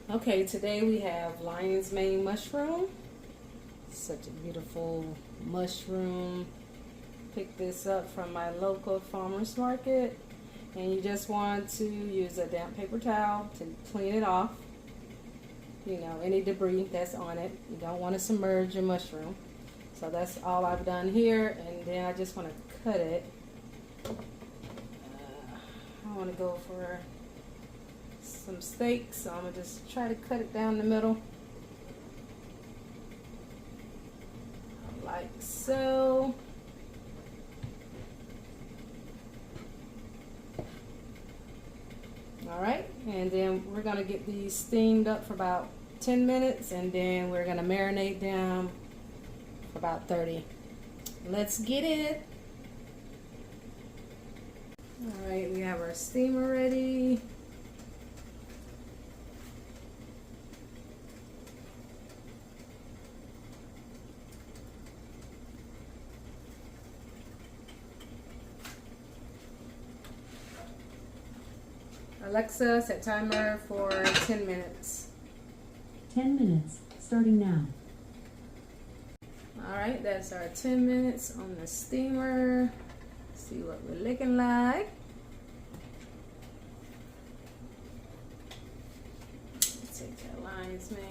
Okay, today we have lion's mane mushroom. Such a beautiful mushroom. Picked this up from my local farmer's market. And you just want to use a damp paper towel to clean it off. You know, any debris that's on it. You don't want to submerge your mushroom. So that's all I've done here. And then I just want to cut it. I want to go for some steak, so I'm going to just try to cut it down the middle. Like so. Alright, and then we're going to get these steamed up for about 10 minutes, and then we're going to marinate them for about 30. Let's get it. Alright, we have our steamer ready. Alexa, set timer for 10 minutes. 10 minutes, starting now. Alright, that's our 10 minutes on the steamer. See what we're looking like. Let's take that lion's mane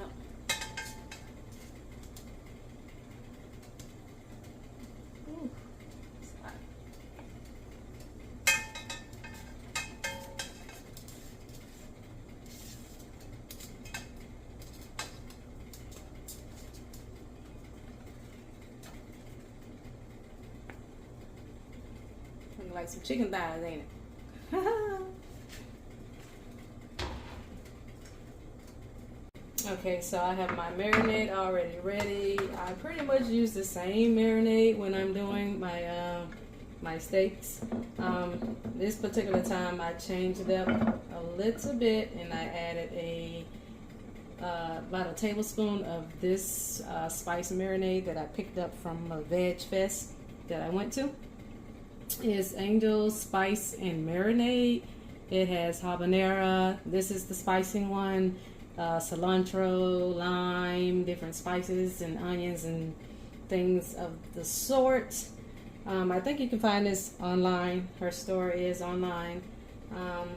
out. Ooh, it's hot. Like some chicken thighs, ain't it? Okay, so I have my marinade already ready. I pretty much use the same marinade when I'm doing my my steaks. This particular time I changed it up a little bit, and I added about a tablespoon of this spice marinade that I picked up from a veg fest that I went to. Is Angel Spice and Marinade. It has habanero. This is the spicing one. Cilantro, lime, different spices and onions and things of the sort. I think you can find this online. Her store is online.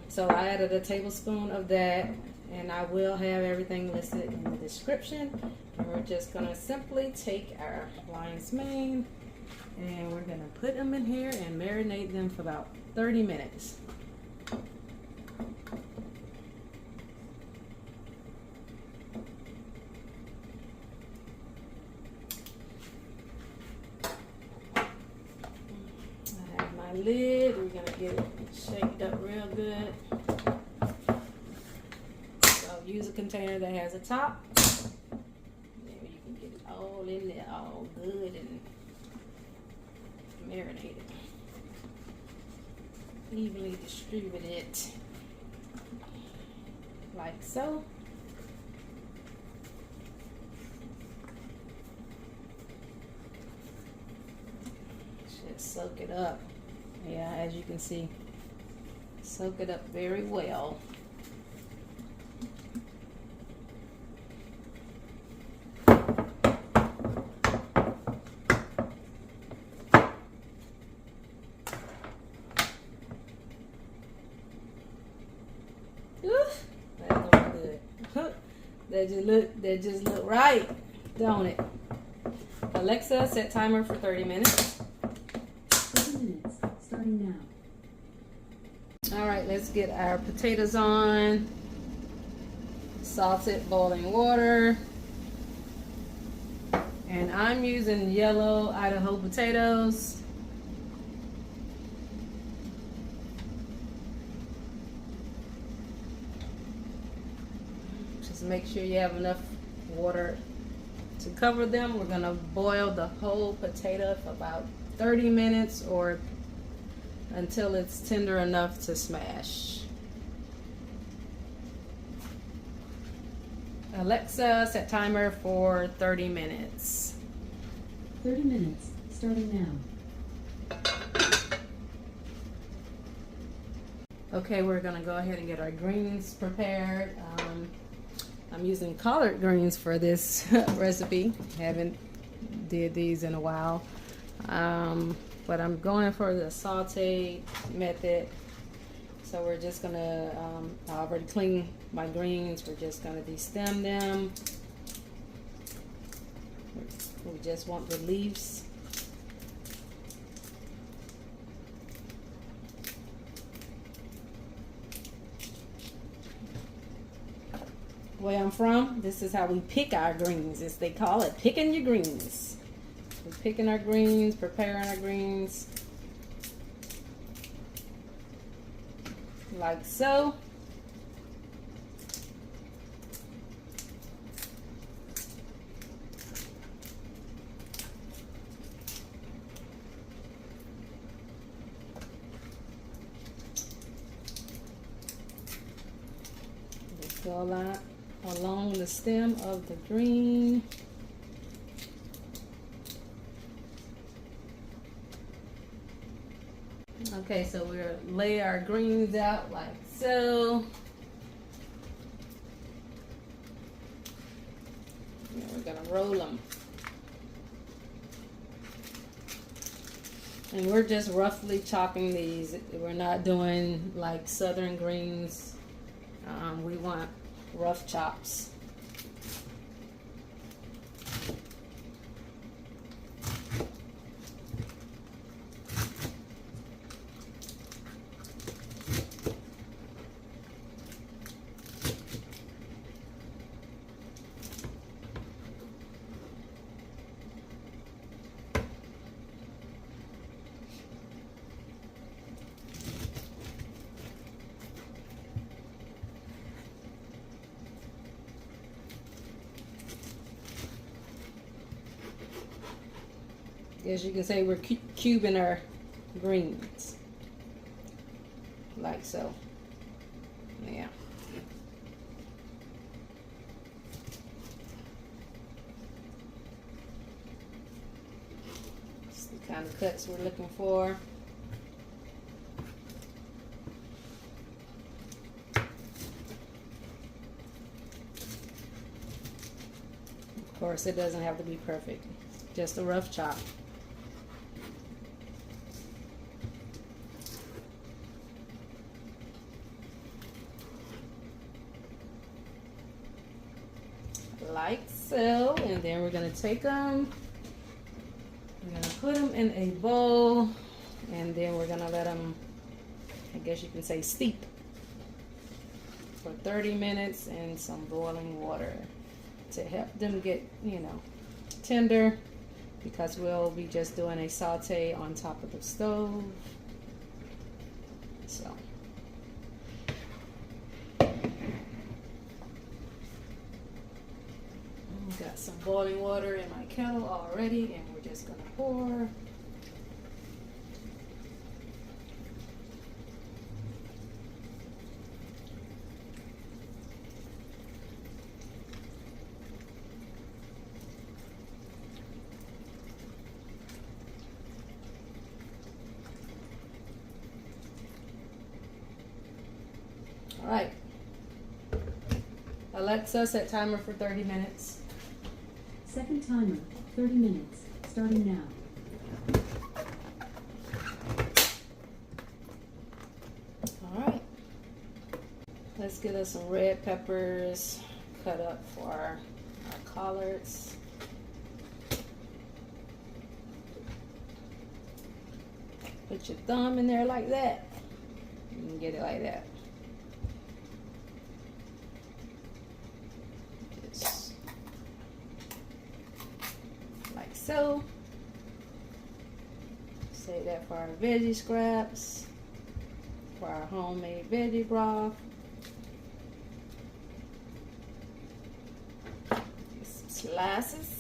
So I added a tablespoon of that, and I will have everything listed in the description. And we're just gonna simply take our lion's mane, and we're going to put them in here and marinate them for about 30 minutes. I have my lid. We're going to get it shaked up real good. So use a container that has a top. Then you can get it all in there, all good and marinated. Evenly distribute it like so. Should soak it up. Yeah, as you can see, soak it up very well. That just look right, don't it? Alexa, set timer for 30 minutes. 30 minutes, starting now. Alright, let's get our potatoes on. Salted boiling water. And I'm using yellow Idaho potatoes. Make sure you have enough water to cover them. We're going to boil the whole potato for about 30 minutes or until it's tender enough to smash. Alexa, set timer for 30 minutes. 30 minutes, starting now. Okay, we're gonna go ahead and get our greens prepared. I'm using collard greens for this recipe. Haven't did these in a while. But I'm going for the sauteed method. So we're just gonna, I already cleaned my greens. We're just gonna destem them. We just want the leaves. Where I'm from, this is how we pick our greens. They call it picking your greens. We're picking our greens, preparing our greens. Like so. Just go along the stem of the green. Okay, so we'll lay our greens out like so. And we're gonna roll them. And we're just roughly chopping these. We're not doing like southern greens. We want rough chops. As you can see, we're cubing our greens like so. Yeah. It's the kind of cuts we're looking for. Of course, it doesn't have to be perfect. Just a rough chop. Like so, and then we're going to take them, we're going to put them in a bowl, and then we're going to let them, I guess you can say, steep for 30 minutes in some boiling water to help them get, you know, tender, because we'll be just doing a saute on top of the stove. So got some boiling water in my kettle already, and we're just gonna pour. All right. Alexa, set timer for 30 minutes. Second timer, 30 minutes, starting now. All right. Let's get us some red peppers cut up for our collards. Put your thumb in there like that. You can get it like that. Just like so. Save that for our veggie scraps, for our homemade veggie broth. Get some slices.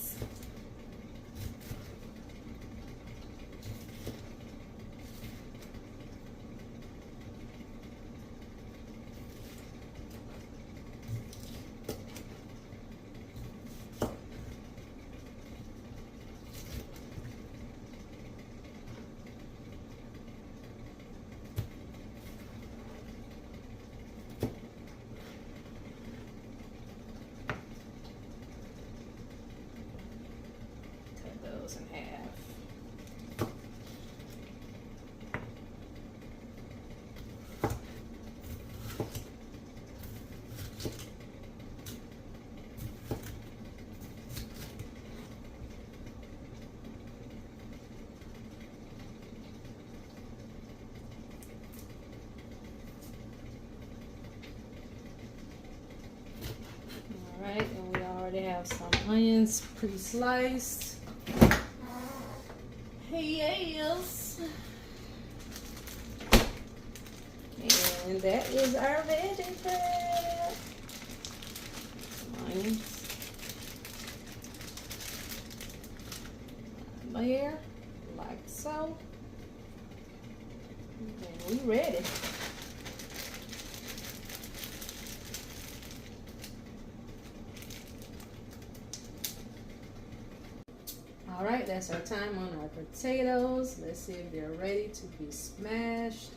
Alright, and we already have some onions pre-sliced. Yes. And that is our veggie prep. Some onions. There, like so. And we ready. All right, that's our time on our potatoes. Let's see if they're ready to be smashed.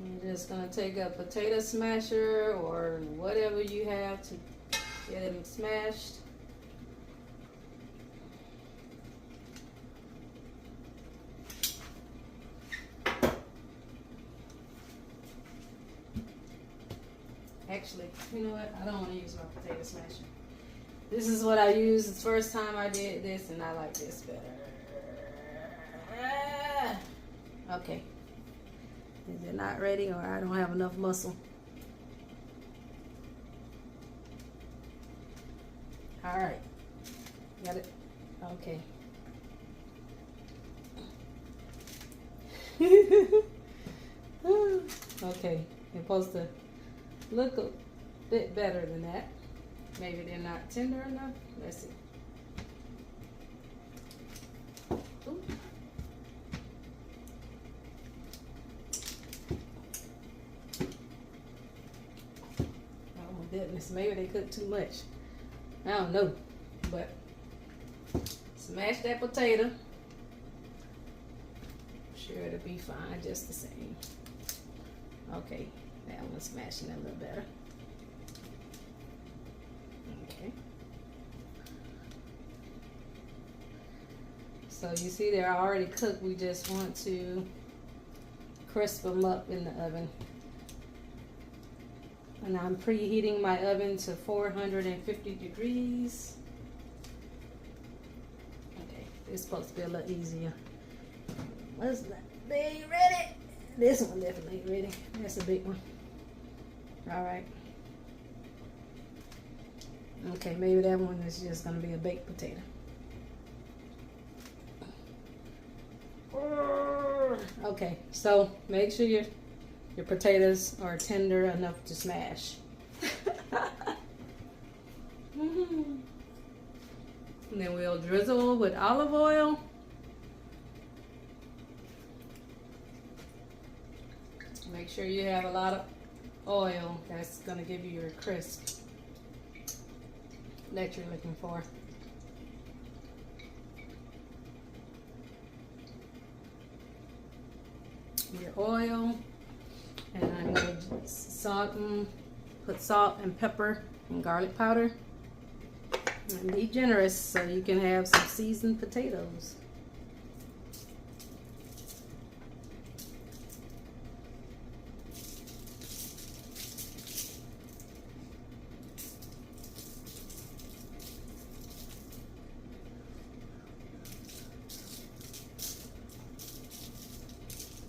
You're just gonna take a potato smasher or whatever you have to get them smashed. Actually, you know what? I don't want to use my potato smasher. This is what I used the first time I did this, and I like this better. Okay. Is it not ready, or I don't have enough muscle? All right. Got it? Okay. Okay. They're supposed to look a bit better than that. Maybe they're not tender enough. Let's see. Ooh. Oh my goodness, maybe they cooked too much. I don't know, but smash that potato. Sure, it'll be fine just the same. Okay, that one's smashing a little better. Okay. So you see they're already cooked. We just want to crisp them up in the oven. And I'm preheating my oven to 450 degrees. Okay, it's supposed to be a little easier. What's that? They ain't ready. This one definitely ain't ready. That's a big one. All right. Okay, maybe that one is just gonna be a baked potato. Okay, so make sure your potatoes are tender enough to smash. And then we'll drizzle with olive oil. Make sure you have a lot of oil. That's going to give you your crisp that you're looking for. Your oil, and I'm going to put salt and pepper and garlic powder, and be generous so you can have some seasoned potatoes.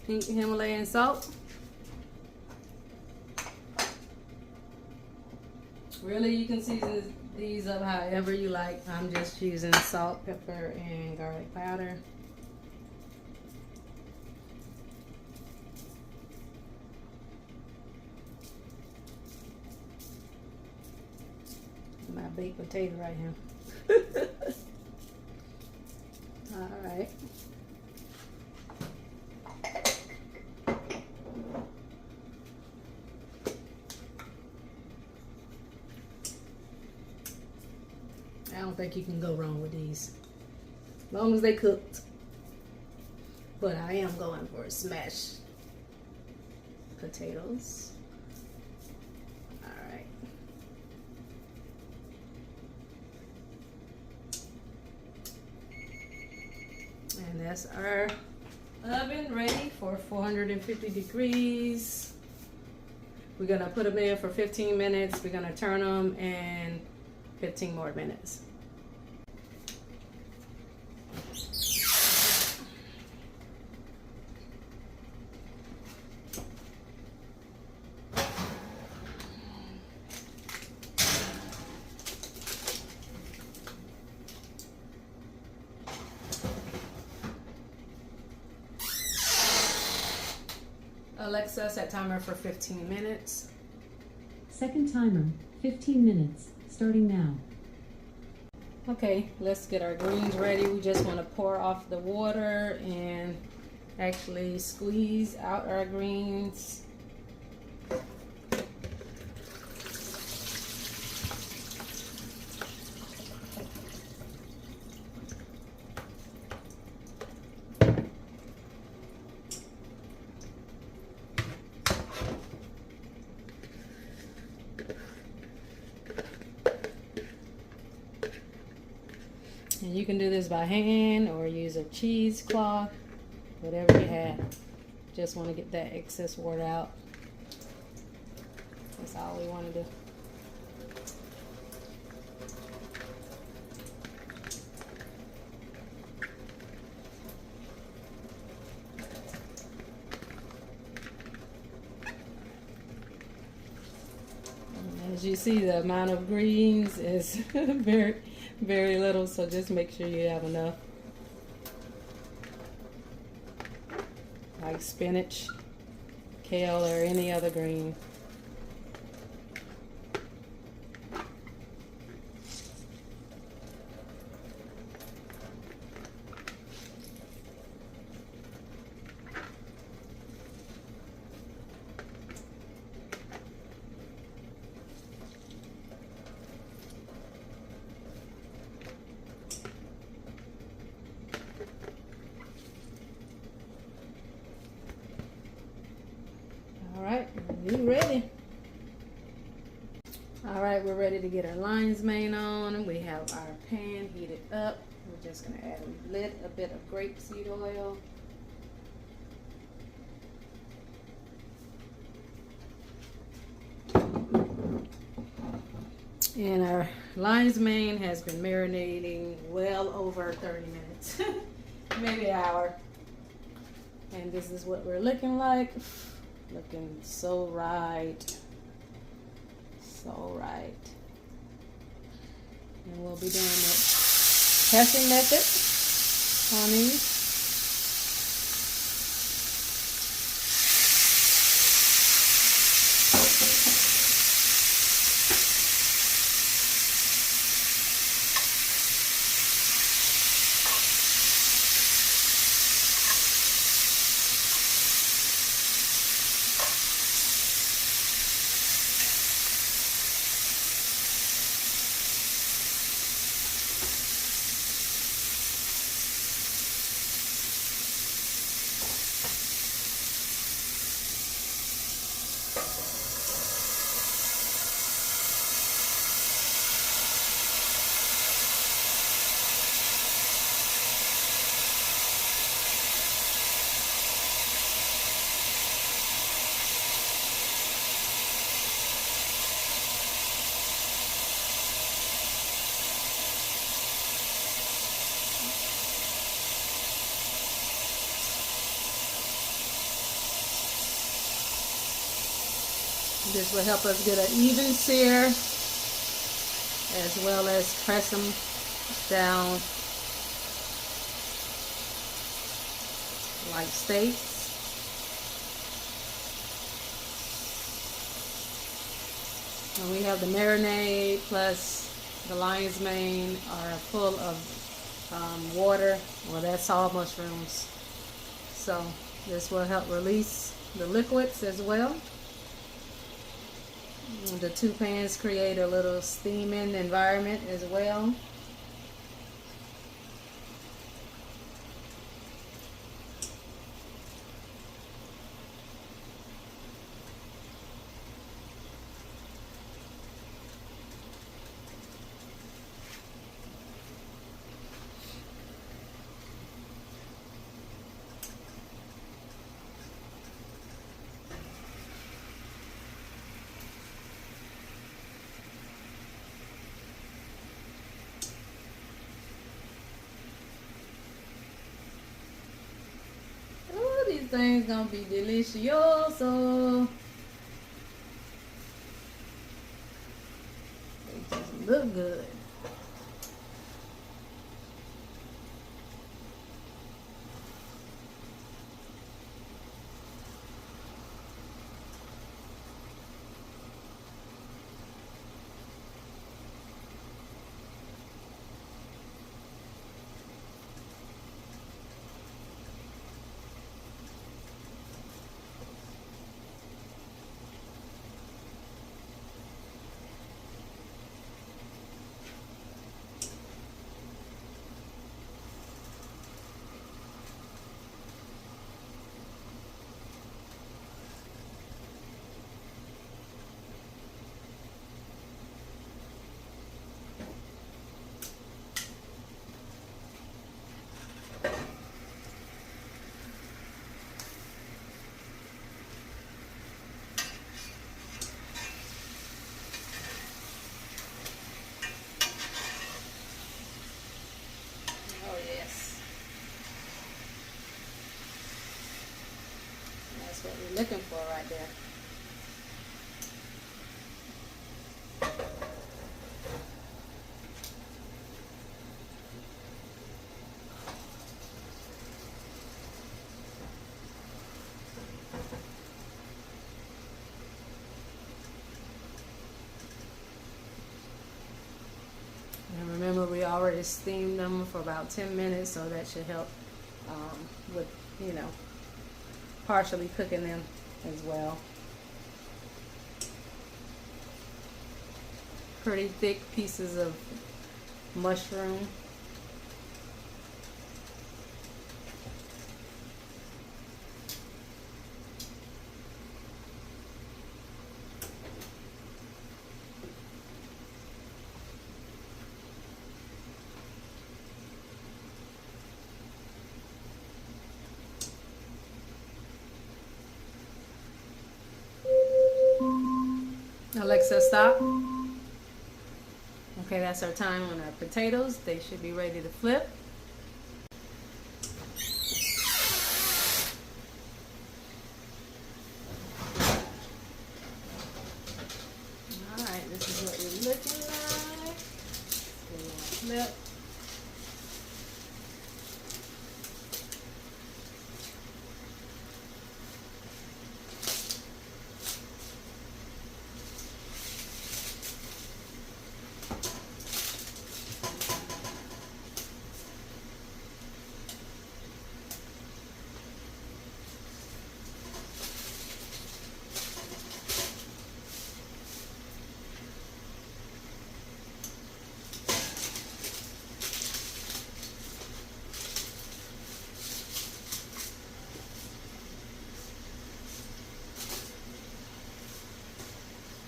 Pink Himalayan salt. Really, you can season these up however you like. I'm just using salt, pepper, and garlic powder. My baked potato right here. All right. I don't think you can go wrong with these, as long as they cooked. But I am going for smashed potatoes. All right. And that's our oven ready for 450 degrees. We're gonna put them in for 15 minutes. We're gonna turn them in 15 more minutes. Alexa, set timer for 15 minutes. Second timer, 15 minutes, starting now. Okay, let's get our greens ready. We just want to pour off the water and actually squeeze out our greens. And you can do this by hand or use a cheesecloth, whatever you have. Just want to get that excess water out. That's all we want to do. And as you see, the amount of greens is very little, so just make sure you have enough. Like spinach, kale, or any other green. Alright, we ready. Alright, we're ready to get our lion's mane on. We have our pan heated up. We're just going to add a bit of grapeseed oil. And our lion's mane has been marinating well over 30 minutes, maybe an hour. And this is what we're looking like. Looking so right. So right. And we'll be doing the testing method on these. This will help us get an even sear, as well as press them down like steaks. And we have the marinade plus the lion's mane are full of water. Well, that's all mushrooms. So this will help release the liquids as well. The two pans create a little steaming environment as well. thing's gonna be delicioso. It just look good. Oh yes. That's what we're looking for right there. And remember, we already steamed them for about 10 minutes, so that should help with, you know, partially cooking them as well. Pretty thick pieces of mushroom. Alexa, stop. Okay, that's our time on our potatoes. They should be ready to flip. Alright, this is what we're looking like. Flip.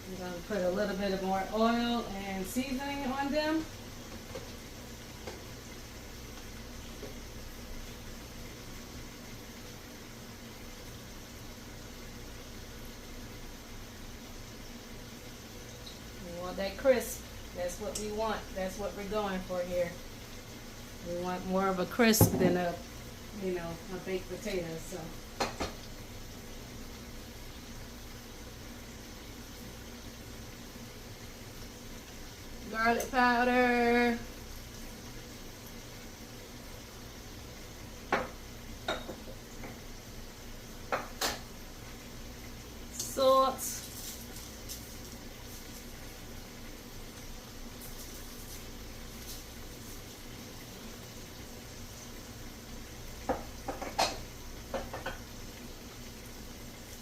I'm going to put a little bit of more oil and seasoning on them. We want that crisp. That's what we want. That's what we're going for here. We want more of a crisp than a, you know, a baked potato. So. Garlic powder. Salt.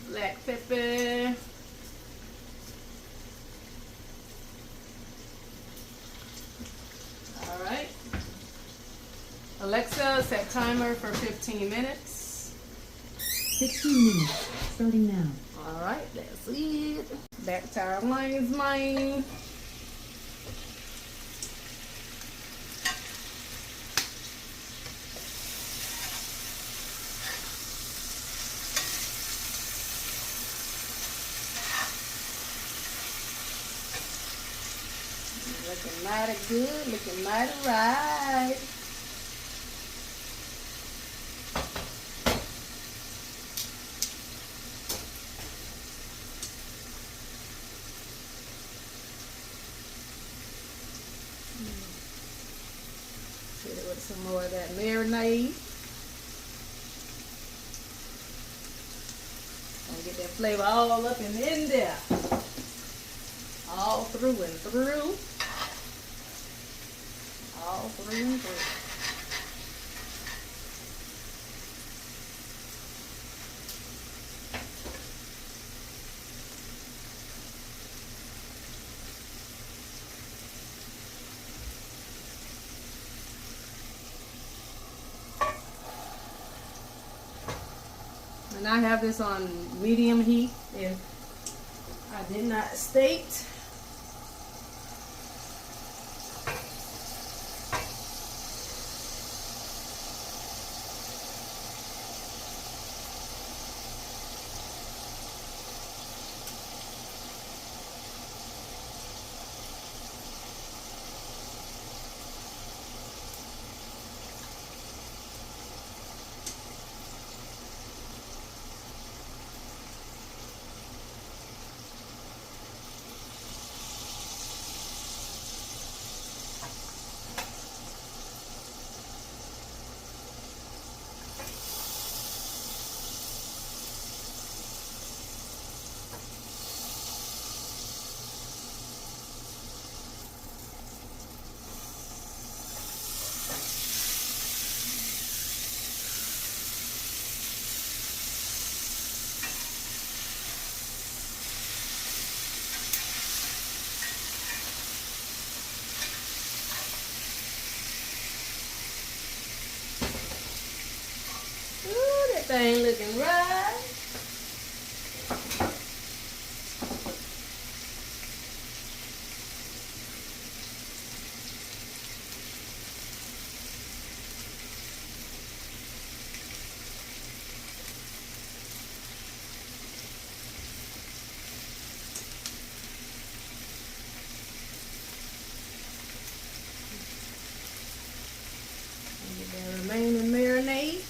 Black pepper. Alexa, set timer for 15 minutes. 15 minutes, starting now. Alright, that's it. Back to our lion's mane. Looking mighty good, looking mighty right. with some more of that marinade. And get that flavor all up and in there. All through and through. All through and through. And I have this on medium heat if I did not state. Thing looking right. And get that remaining marinade.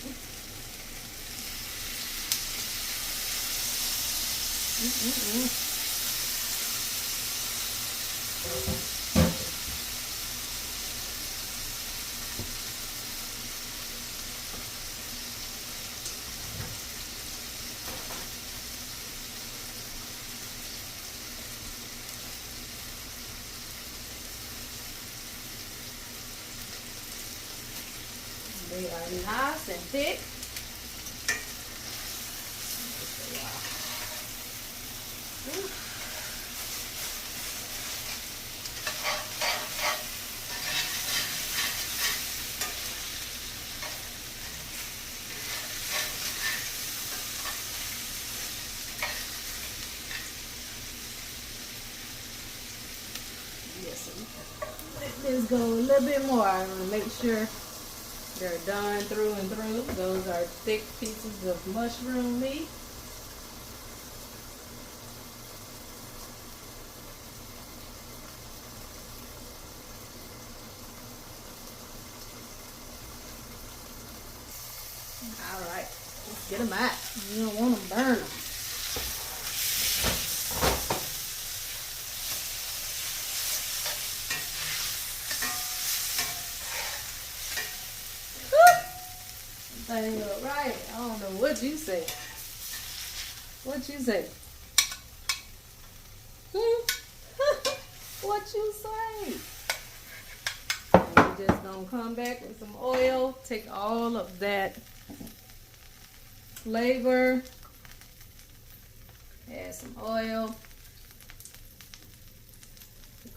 They are nice and thick. Yes, let this go a little bit more. I want to make sure they're done through and through. Those are thick pieces of mushroom meat. All right, let's get them out. You don't want them burning. Thing look right. I don't know what you say. What you say? What you say? And we're just gonna come back with some oil. Take all of that flavor. Add some oil.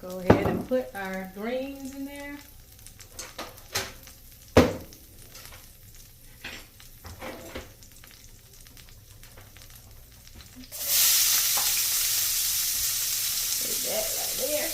Go ahead and put our greens in there. That right there.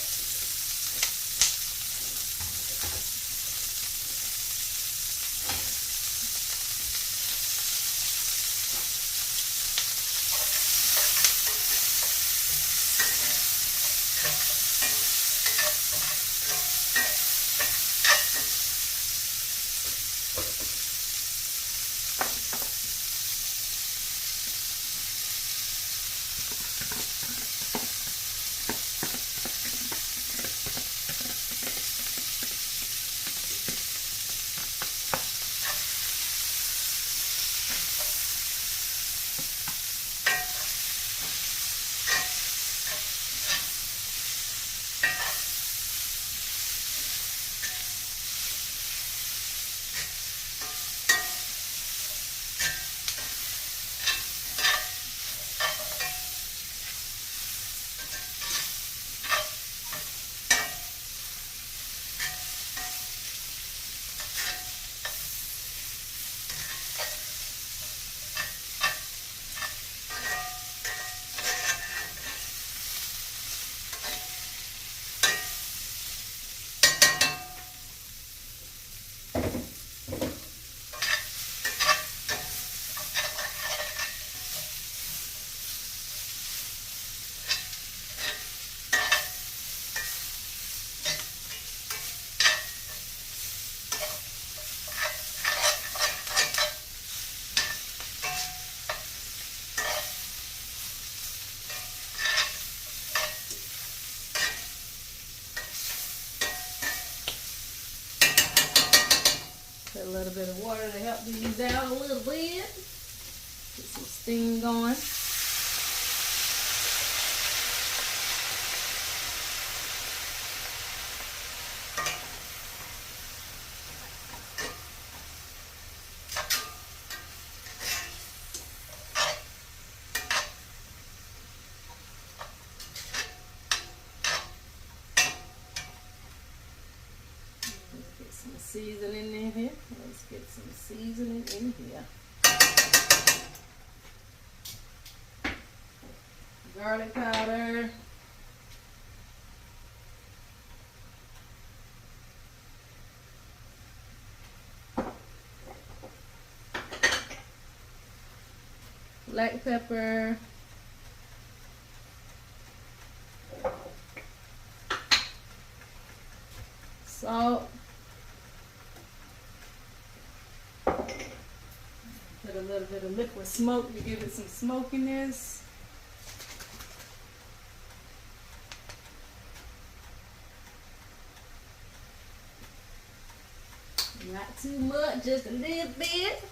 little bit of water to help these out a little bit. Get some steam going. Some seasoning in here. Let's get some seasoning in here. Garlic powder. Black pepper. Salt. Put a little bit of liquid smoke to give it some smokiness. Not too much, just a little bit.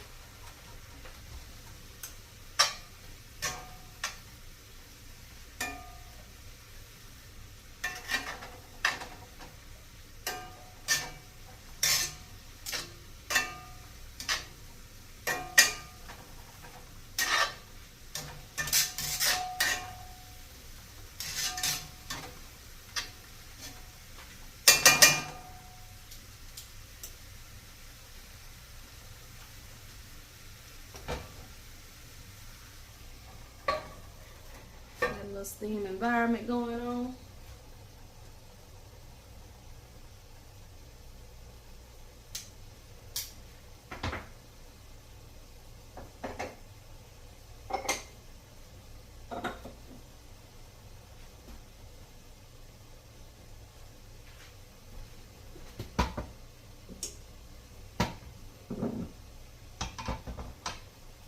A little steam environment going on.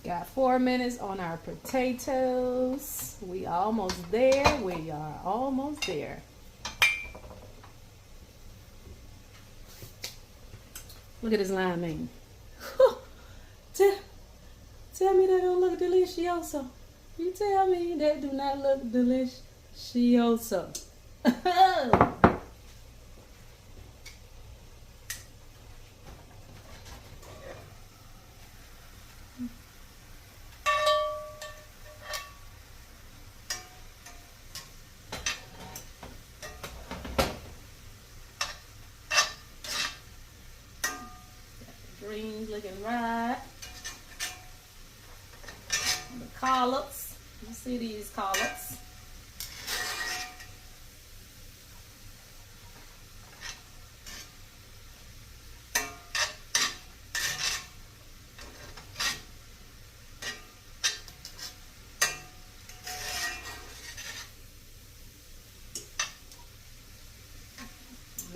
Got 4 minutes on our potatoes. We almost there. We are almost there. Look at this lime main. Tell me that don't look delicioso. You tell me that do not look delicioso. Greens looking right. The collards. You see these collards.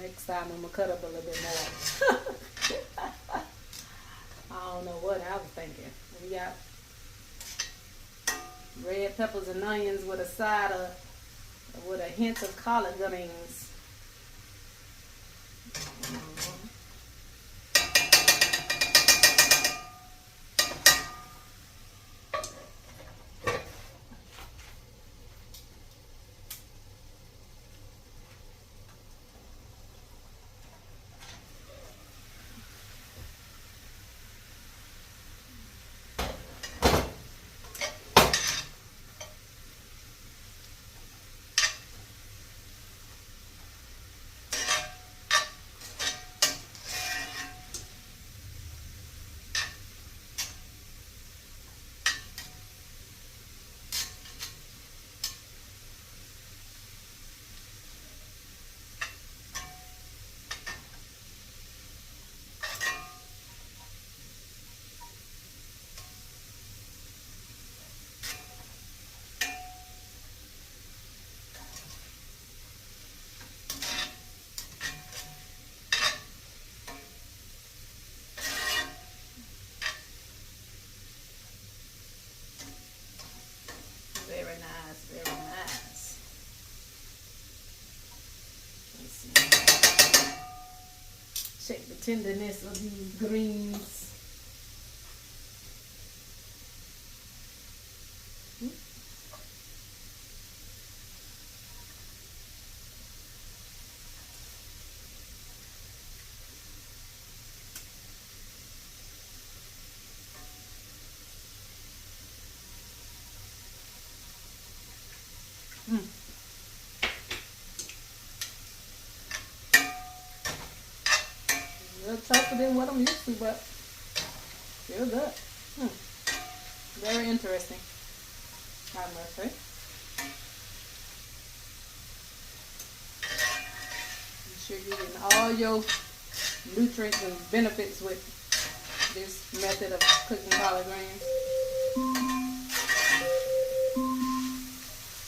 Next time I'm gonna cut up a little bit more. I don't know what I was thinking. We got red peppers and onions with a side of, with a hint of collard greens. check the tenderness of these greens. A little tougher than what I'm used to, but still good. Very interesting, I must say. You sure you're getting all your nutrients and benefits with this method of cooking collard greens.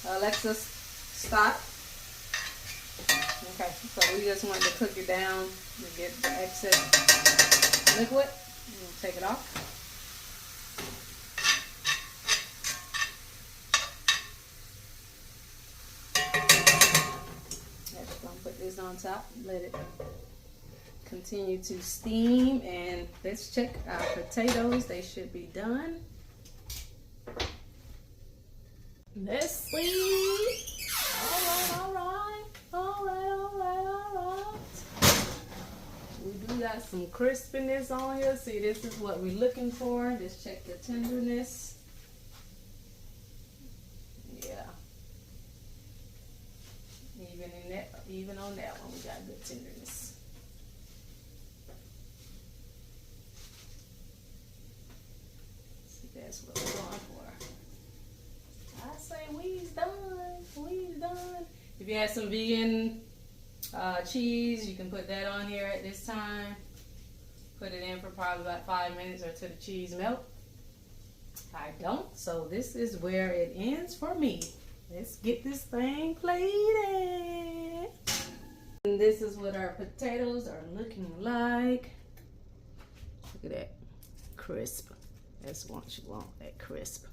Alexa, stop. Okay, so we just wanted to cook it down to get the excess liquid. We'll take it off. Next, I'm gonna put this on top. Let it continue to steam, and let's check our potatoes. They should be done. Let's see. All right. We do got some crispiness on here. See, this is what we're looking for. Just check the tenderness. Yeah. Even on that one, we got good tenderness. See, that's what we're going for. I say we's done. We's done. If you have some vegan cheese, you can put that on here at this time. Put it in for probably about 5 minutes or till the cheese melt. I don't, so this is where it ends for me. Let's get this thing plated. And this is what our potatoes are looking like. Look at that, crisp. That's what you want, that crisp.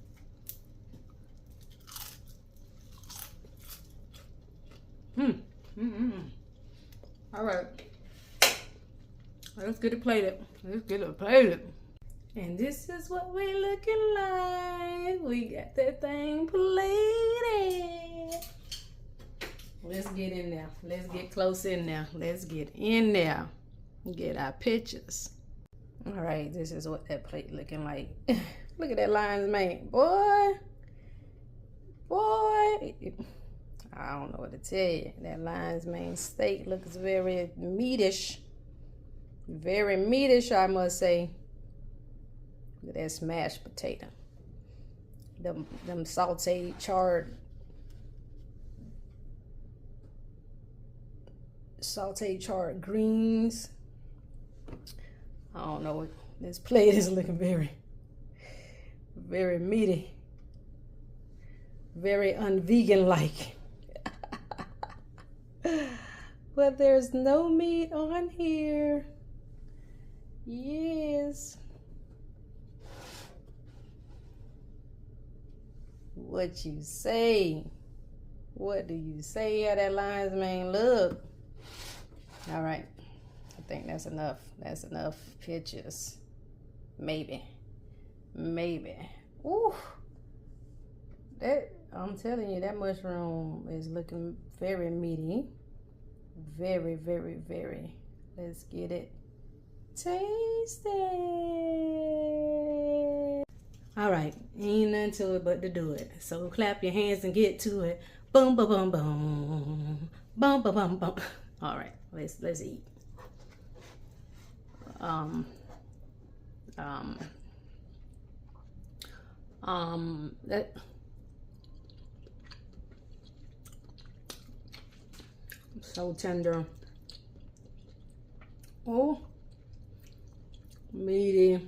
All right, let's get it plated. And this is what we're looking like. We got that thing plated. Let's get in there. Let's get close in there. Let's get in there. Get our pictures. All right, this is what that plate looking like. Look at that lion's mane, boy. I don't know what to tell you. That lion's mane steak looks very meatish. Very meatish, I must say. Look at that smashed potato. Them sauteed, charred greens. I don't know. This plate is looking very, very meaty. Very un-vegan-like. But there's no meat on here. Yes. What you say? What do you say? How that lion's mane look? All right. I think that's enough. That's enough pictures. Maybe. Ooh. That, I'm telling you, that mushroom is looking very meaty. Very, very, very. Let's get it tasted. All right, ain't nothing to it but to do it. So clap your hands and get to it. Boom, boom, boom, boom, boom, boom, boom, boom. All right, let's eat. That. So tender. Oh, meaty.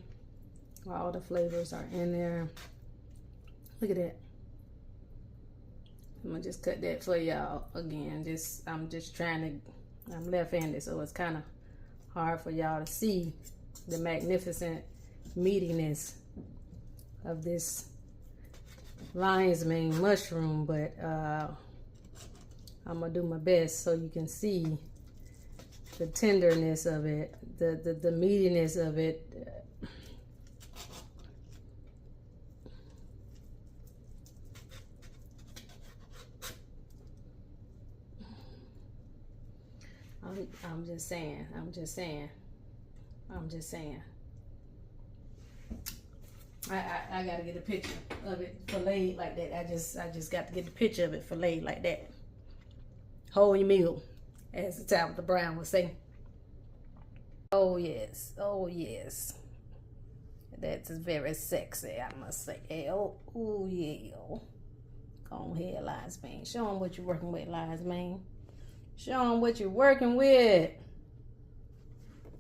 All the flavors are in there. Look at that. I'm gonna just cut that for y'all again. I'm just trying to, I'm left-handed, so it's kind of hard for y'all to see the magnificent meatiness of this lion's mane mushroom, but I'm gonna do my best so you can see the tenderness of it, the meatiness of it. I'm just saying. I gotta get a picture of it filleted like that. I just got to get the picture of it filleted like that. Whole meal, as the Tabitha Brown would say. Oh yes, that's very sexy, I must say. Oh yeah. Go ahead, Lies Man. Show them what you're working with, Lies Man. Show them what you're working with.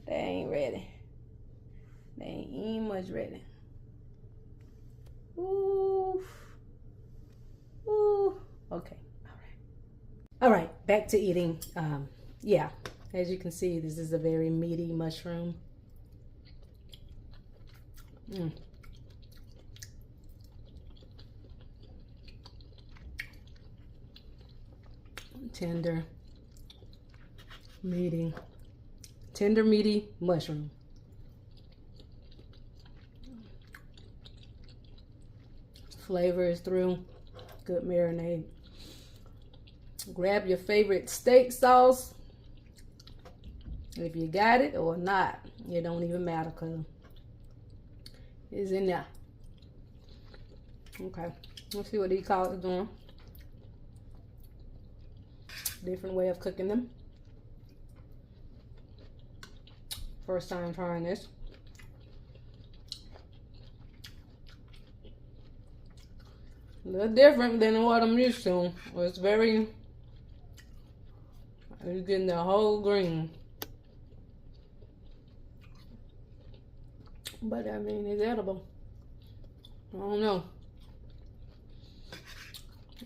They ain't ready. They ain't even much ready. Ooh. Okay. All right. Back to eating. Yeah. As you can see, this is a very meaty mushroom. Tender, meaty mushroom. Flavor is through. Good marinade. Grab your favorite steak sauce. If you got it or not, it don't even matter because it's in there. Okay, let's see what these collards are doing. Different way of cooking them. First time trying this. A little different than what I'm used to. It's very, you're getting the whole green. But I mean, it's edible. I don't know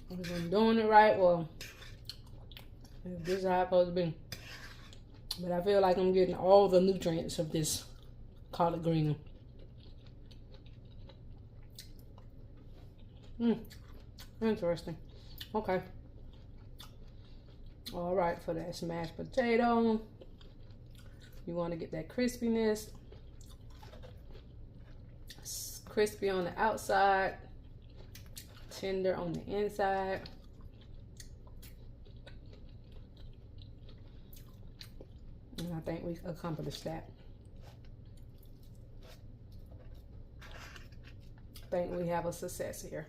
if I'm doing it right or if this is how it's supposed to be. But I feel like I'm getting all the nutrients of this collard green. Interesting. Okay. All right, for that smashed potato, you want to get that crispiness. Crispy on the outside, tender on the inside. And I think we accomplished that. I think we have a success here.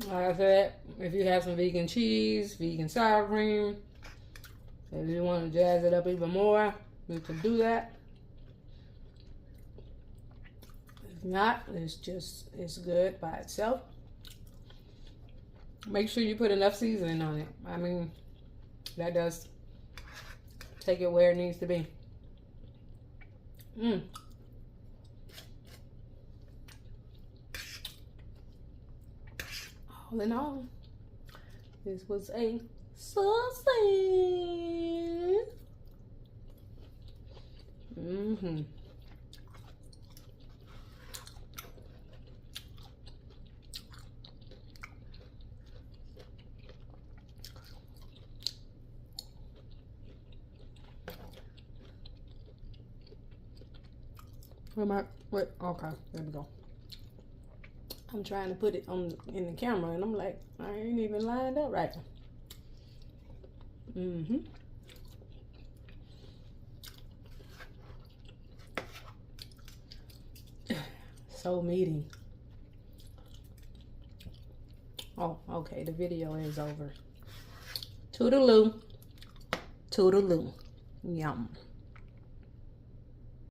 Like I said, if you have some vegan cheese, vegan sour cream, if you want to jazz it up even more, you can do that. If not, it's good by itself. Make sure you put enough seasoning on it. I mean, that does take it where it needs to be. All in all, this was a success. Wait, okay, there we go. I'm trying to put it in the camera and I'm like, I ain't even lined up right. So meaty. Oh, okay, the video is over. Toodaloo. Toodaloo. Yum.